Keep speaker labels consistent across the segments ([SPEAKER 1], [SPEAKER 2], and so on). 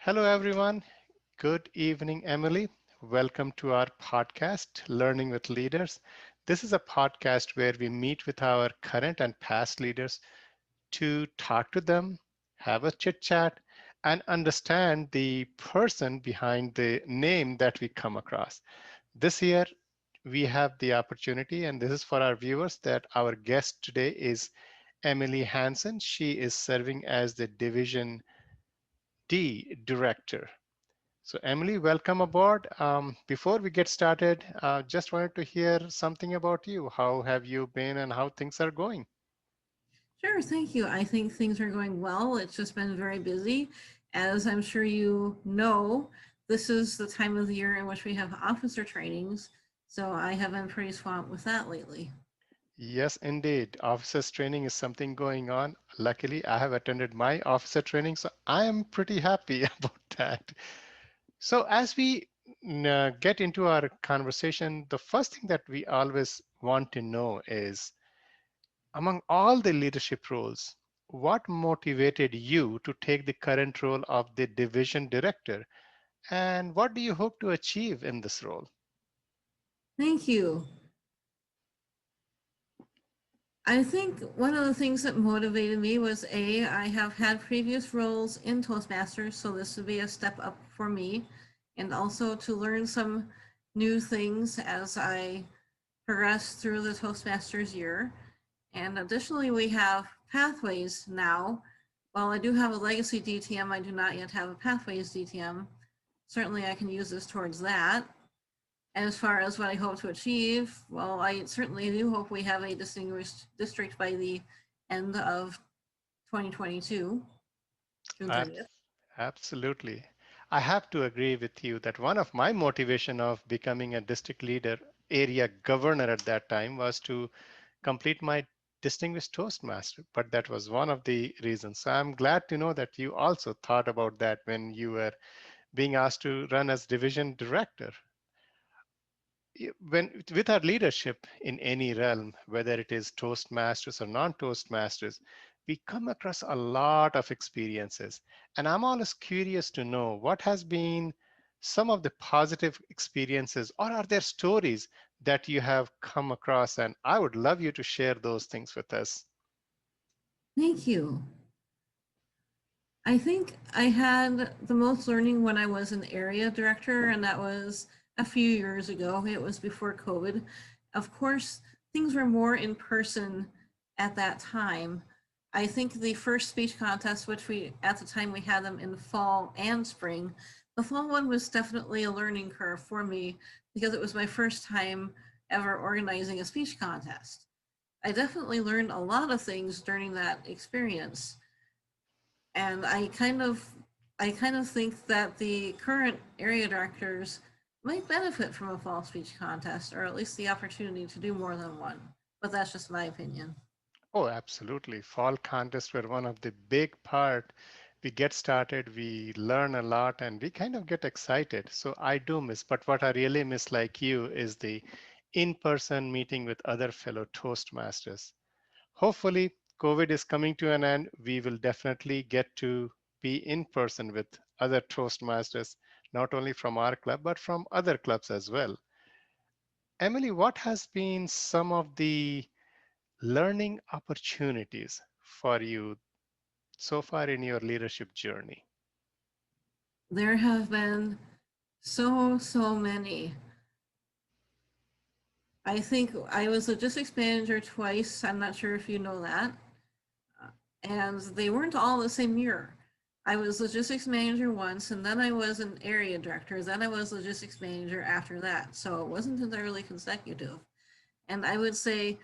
[SPEAKER 1] Hello, everyone. Good evening, Emily. Welcome to our podcast, Learning with Leaders. This is a podcast where we meet with our current and past leaders to talk to them, have a chit chat, and understand the person behind the name that we come across. This year, we have the opportunity, and this is for our viewers, that our guest today is Emily Hanson. She is serving as the Division D Director. So, Emily, welcome aboard. Before we get started, just wanted to hear something about you. How have you been and how things are going?
[SPEAKER 2] Sure, thank you. I think things are going well. It's just been very busy. As I'm sure you know, this is the time of the year in which we have officer trainings. So I have been pretty swamped with that lately.
[SPEAKER 1] Yes, indeed. Officers training is something going on. Luckily, I have attended my officer training, so I am pretty happy about that. So, as we get into our conversation, the first thing that we always want to know is among all the leadership roles, what motivated you to take the current role of the division director? And what do you hope to achieve in this role?
[SPEAKER 2] Thank you. I think one of the things that motivated me was I have had previous roles in Toastmasters, so this would be a step up for me, and also to learn some new things as I progress through the Toastmasters year. And additionally, we have pathways now. While I do have a legacy DTM, I do not yet have a pathways DTM. Certainly, I can use this towards that. As far as what I hope to achieve, well, I certainly do hope we have a distinguished district by the end of 2022, June
[SPEAKER 1] Ab-
[SPEAKER 2] 30th.
[SPEAKER 1] Absolutely. I have to agree with you that one of my motivation of becoming a district leader, area governor at that time was to complete my distinguished Toastmaster. But that was one of the reasons. So I'm glad to know that you also thought about that when you were being asked to run as division director. When with our leadership in any realm, whether it is Toastmasters or non-Toastmasters, we come across a lot of experiences. And I'm always curious to know what has been some of the positive experiences, or are there stories that you have come across? And I would love you to share those things with us.
[SPEAKER 2] Thank you. I think I had the most learning when I was an area director, and that was a few years ago. It was before COVID. Of course, things were more in person at that time. I think the first speech contest, which we at the time we had them in the fall and spring, the fall one was definitely a learning curve for me because it was my first time ever organizing a speech contest. I definitely learned a lot of things during that experience, and I kind of think that the current area directors might benefit from a fall speech contest, or at least the opportunity to do more than one. But that's just my opinion.
[SPEAKER 1] Oh, absolutely. Fall contests were one of the big part. We get started, we learn a lot, and we kind of get excited. So I do miss, but what I really miss, like you, is the in-person meeting with other fellow Toastmasters. Hopefully, COVID is coming to an end. We will definitely get to be in person with other Toastmasters, not only from our club, but from other clubs as well. Emily, what has been some of the learning opportunities for you so far in your leadership journey?
[SPEAKER 2] There have been so many. I think I was logistics manager twice. I'm not sure if you know that. And they weren't all the same year. I was logistics manager once, and then I was an area director. Then I was logistics manager after that. So it wasn't entirely consecutive. And I would say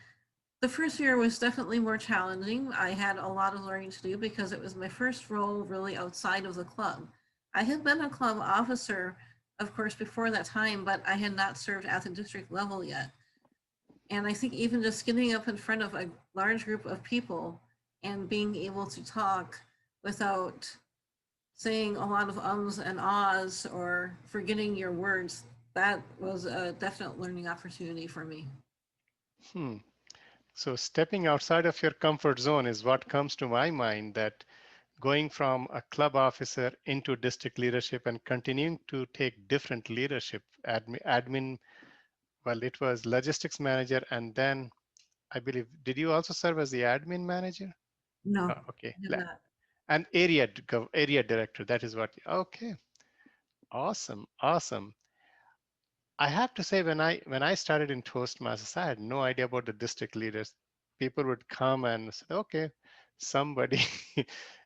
[SPEAKER 2] the first year was definitely more challenging. I had a lot of learning to do because it was my first role really outside of the club. I had been a club officer, of course, before that time, but I had not served at the district level yet. And I think even just getting up in front of a large group of people and being able to talk without saying a lot of ums and ahs or forgetting your words, that was a definite learning opportunity for me.
[SPEAKER 1] Hmm. So stepping outside of your comfort zone is what comes to my mind, that going from a club officer into district leadership and continuing to take different leadership admin. Well, it was logistics manager, and then I believe, did you also serve as the admin manager?
[SPEAKER 2] No,
[SPEAKER 1] Okay,
[SPEAKER 2] I did not.
[SPEAKER 1] and area director. That is what. Okay, awesome, awesome. I have to say, when I started in Toastmasters, I had no idea about the district leaders. People would come and say, "Okay, somebody,"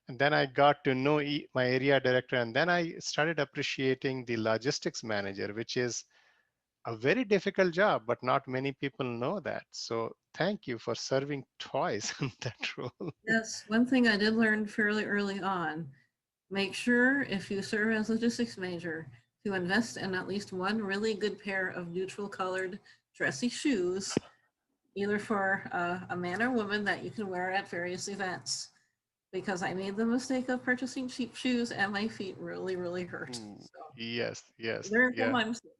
[SPEAKER 1] and then I got to know my area director, and then I started appreciating the logistics manager, which is a very difficult job, but not many people know that. So thank you for serving twice in that role.
[SPEAKER 2] Yes, one thing I did learn fairly early on, make sure if you serve as a logistics major to invest in at least one really good pair of neutral colored dressy shoes, either for a man or woman that you can wear at various events. Because I made the mistake of purchasing cheap shoes and my feet really, really hurt.
[SPEAKER 1] Ooh,
[SPEAKER 2] So
[SPEAKER 1] yes, yes,
[SPEAKER 2] learn from
[SPEAKER 1] yeah.
[SPEAKER 2] my mistake.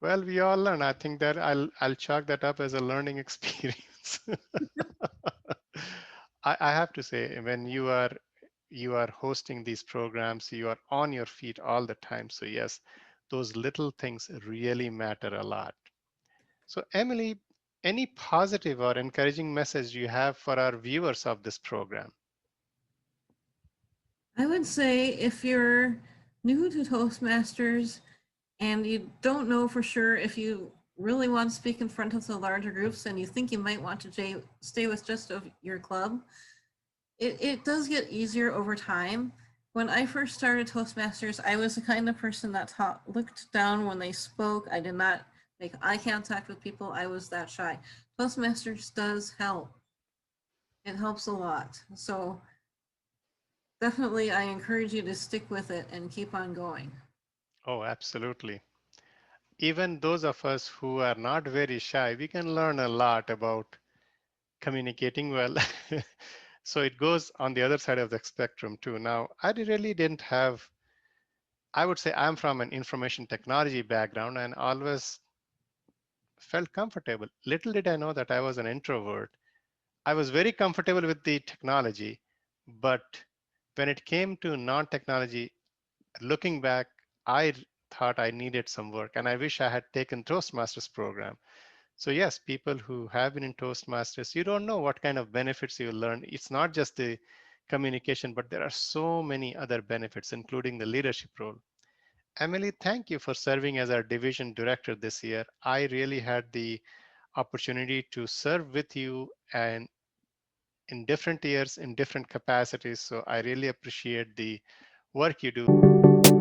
[SPEAKER 1] Well, we all learn. I think that I'll chalk that up as a learning experience. I have to say, when you are hosting these programs, you are on your feet all the time. So yes, those little things really matter a lot. So Emily, any positive or encouraging message you have for our viewers of this program?
[SPEAKER 2] I would say if you're new to Toastmasters and you don't know for sure if you really want to speak in front of the larger groups and you think you might want to stay with just your club, it does get easier over time. When I first started Toastmasters, I was the kind of person that looked down when they spoke. I did not make eye contact with people. I was that shy. Toastmasters does help. It helps a lot. So definitely, I encourage you to stick with it and keep on going.
[SPEAKER 1] Oh, absolutely. Even those of us who are not very shy, we can learn a lot about communicating well. So it goes on the other side of the spectrum too. Now, I really didn't have, I would say I'm from an information technology background and always felt comfortable. Little did I know that I was an introvert. I was very comfortable with the technology, but when it came to non-technology, looking back, I thought I needed some work and I wish I had taken Toastmasters program. So yes, people who have been in Toastmasters, you don't know what kind of benefits you learn. It's not just the communication, but there are so many other benefits, including the leadership role. Emily, thank you for serving as our division director this year. I really had the opportunity to serve with you and in different years in different capacities. So I really appreciate the work you do.